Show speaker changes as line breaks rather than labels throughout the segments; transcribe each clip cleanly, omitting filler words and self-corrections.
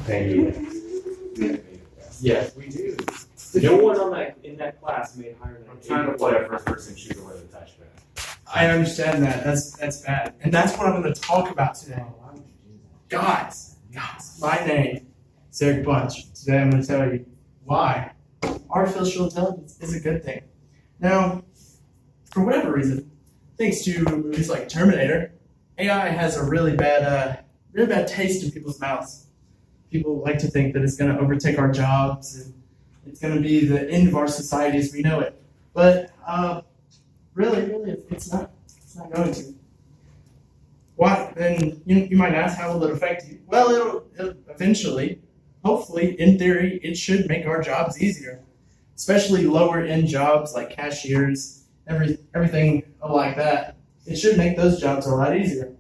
Thank you. Yes, we do. No one in that class made higher than.
I'm trying to play a first-person shooter with a touchpad.
I understand that. That's bad. And that's what I'm going to talk about today. Guys, my name is Eric Bunch. Today I'm going to tell you why artificial intelligence is a good thing. Now, for whatever reason, thanks to movies like Terminator, AI has a really bad taste in people's mouths. People like to think that it's going to overtake our jobs and it's going to be the end of our society as we know it. But really, it's not. It's not going to. Why? Then you might ask, how will it affect you? Well, it'll eventually, hopefully, in theory, it should make our jobs easier, especially lower end jobs like cashiers, everything like that. It should make those jobs a lot easier.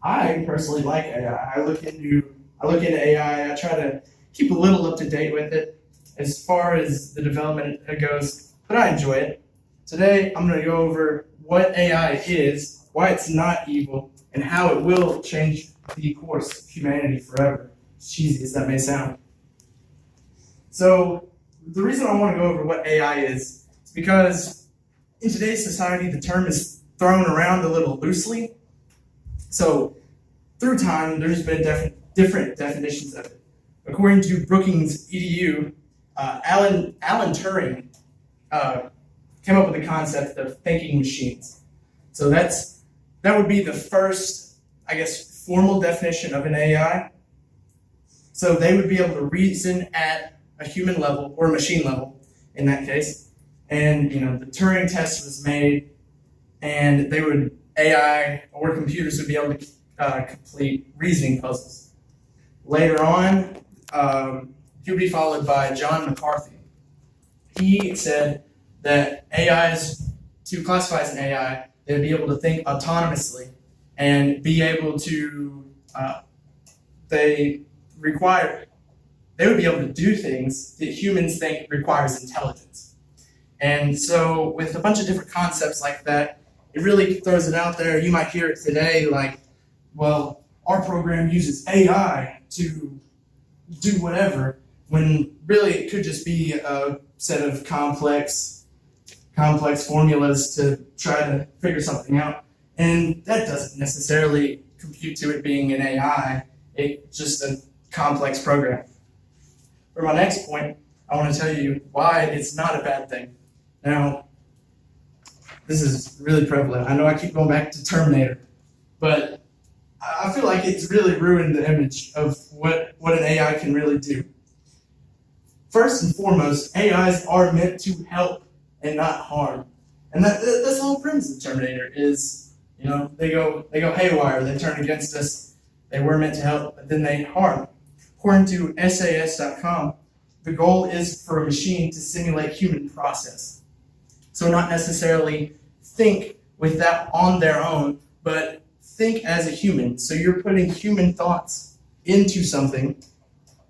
I personally like AI. I look into AI. I try to keep a little up to date with it as far as the development goes, but I enjoy it. Today, I'm going to go over what AI is, why it's not evil, and how it will change the course of humanity forever. As cheesy as that may sound. So, the reason I want to go over what AI is because in today's society, the term is thrown around a little loosely. So, through time, there's been different definitions of it. According to Brookings EDU, Alan Turing came up with the concept of thinking machines. So that would be the first, I guess, formal definition of an AI. So they would be able to reason at a human level or machine level in that case. And the Turing test was made, and AI or computers would be able to complete reasoning puzzles. Later on, he would be followed by John McCarthy. He said that AIs, to classify as an AI, they'd be able to think autonomously and be able to, they would be able to do things that humans think requires intelligence. And so with a bunch of different concepts like that, it really throws it out there. You might hear it today like, well, our program uses AI to do whatever, when really it could just be a set of complex formulas to try to figure something out. And that doesn't necessarily compute to it being an AI. It's just a complex program. For my next point, I want to tell you why it's not a bad thing. Now, this is really prevalent. I know I keep going back to Terminator, but I feel like it's really ruined the image of what an AI can really do. First and foremost, AIs are meant to help and not harm. And that's the whole premise of Terminator is, they go haywire, they turn against us, they were meant to help, but then they harm. According to SAS.com, the goal is for a machine to simulate human process. So not necessarily think with that on their own, but think as a human. So you're putting human thoughts into something,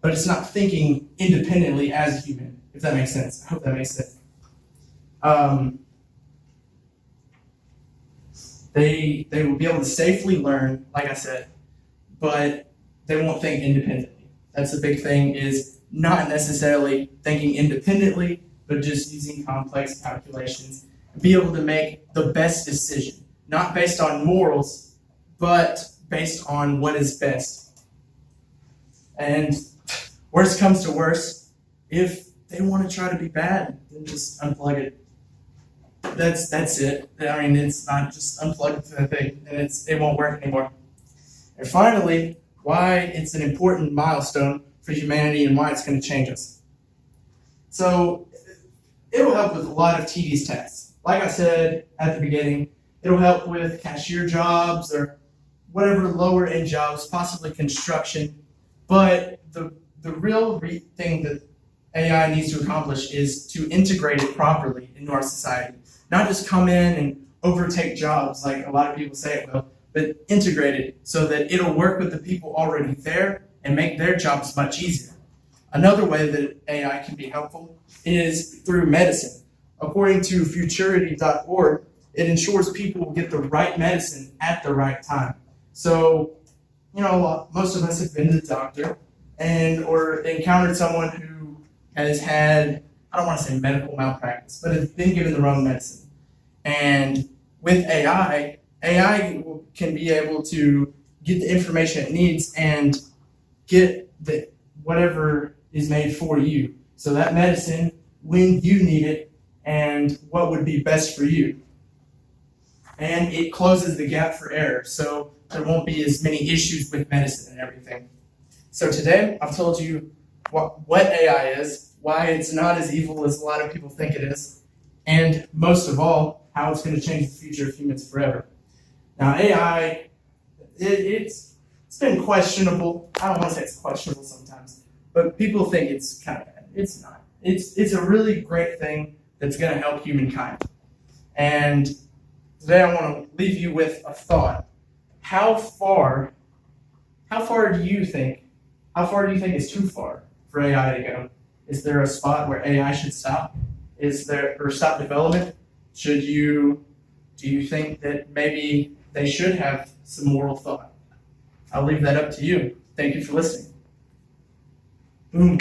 but it's not thinking independently as a human, if that makes sense. I hope that makes sense. They will be able to safely learn, like I said, but they won't think independently. That's the big thing, is not necessarily thinking independently, but just using complex calculations and be able to make the best decision, not based on morals, but based on what is best. And worst comes to worst, if they want to try to be bad, then just unplug it. That's it. I mean, it's not just unplug the thing, and it won't work anymore. And finally, why it's an important milestone for humanity and why it's going to change us. So it'll help with a lot of tedious tasks. Like I said at the beginning, it'll help with cashier jobs or whatever lower end jobs, possibly construction. But the real thing that AI needs to accomplish is to integrate it properly into our society. Not just come in and overtake jobs like a lot of people say it will, but integrate it so that it'll work with the people already there and make their jobs much easier. Another way that AI can be helpful is through medicine. According to futurity.org, it ensures people will get the right medicine at the right time. So, most of us have been to the doctor, and or encountered someone who has had, I don't want to say medical malpractice, but has been given the wrong medicine. And with AI, can be able to get the information it needs and get the whatever is made for you. So that medicine, when you need it, and what would be best for you. And it closes the gap for error, so there won't be as many issues with medicine and everything. So today, I've told you what AI is, why it's not as evil as a lot of people think it is, and most of all, how it's going to change the future of humans forever. Now, AI, it's been questionable. I don't want to say it's questionable sometimes, but people think it's kind of bad. It's not. It's a really great thing that's going to help humankind. And today I want to leave you with a thought. How far do you think is too far for AI to go? Is there a spot where AI should stop? Or stop development? Do you think that maybe they should have some moral thought? I'll leave that up to you. Thank you for listening. Boom.